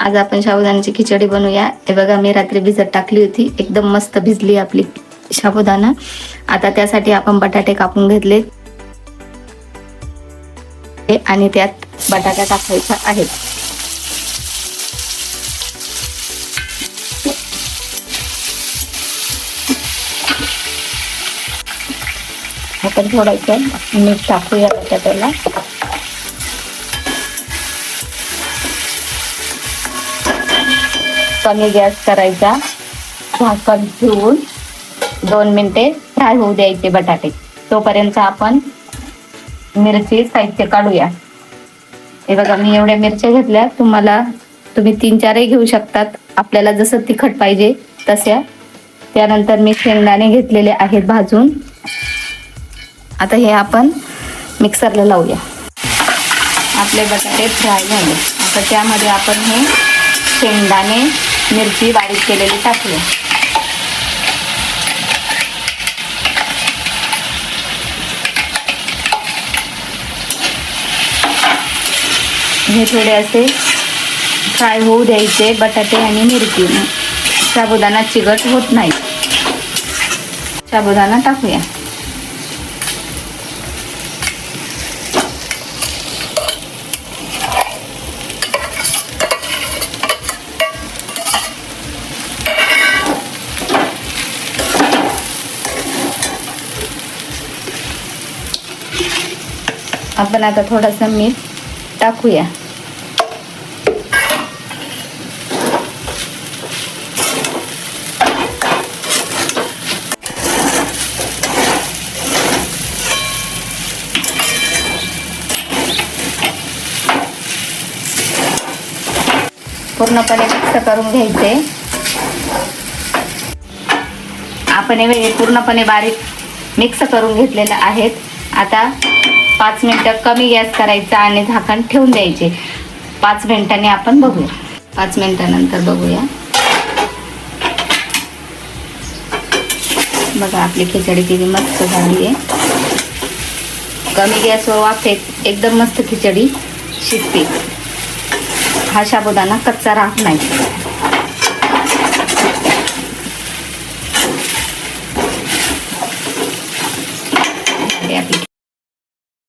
आज आपण साबुदाण्याची खिचडी बनवूया. हे बघा, मी रात्री भिजत टाकली होती, एकदम मस्त भिजली आपली साबुदाणा. आता त्यासाठी आपण बटाटे कापून घेतले आणि त्यात बटाटा टाकायचा आहे. आपण थोडंसं मीठ टाकूया बटाट्याला. कमी गॅस करायचा, झाकण ठेवून 2 मिनिटे फ्राय होऊ द्यायचे बटाटे. तोपर्यंत आपण मिरची साहित्य काढूया. हे बघा, मी एवढ्या मिरच्या घेतल्या. तुम्ही 3-4 घेऊ शकतात, आपल्याला जसं तिखट पाहिजे तशा. त्यानंतर मी शेंगदाणे घेतलेले आहेत भाजून. आता हे आपण मिक्सरला लावूया. आपले बटाटे फ्राय झाले. आता त्यामध्ये आपण हे शेंगदाणे, मिरची बारीक केलेली टाकूया. हे थोडे असे फ्राय होऊ द्यायचे बटाटे आणि मिरची. साबुदाणा चिकट होत नाही. साबुदाणा टाकूया. आपण आता थोडंसं मीठ टाकूया. पूर्णपणे मिक्स करून घ्यायचे. आपण हे पूर्णपणे बारीक मिक्स करून घेतलेले आहेत. आता 5 मिनिटं कमी गॅस करायचा आणि झाकण ठेवून द्यायचे. 5 मिनिटांनी आपण बघूया. 5 मिनिटानंतर बघूया. बघा, आपली खिचडी किती मस्त झाली आहे. कमी गॅसवर वाफेत एकदम मस्त खिचडी शिजते. हा साबुदाणा कच्चा राहत नाही.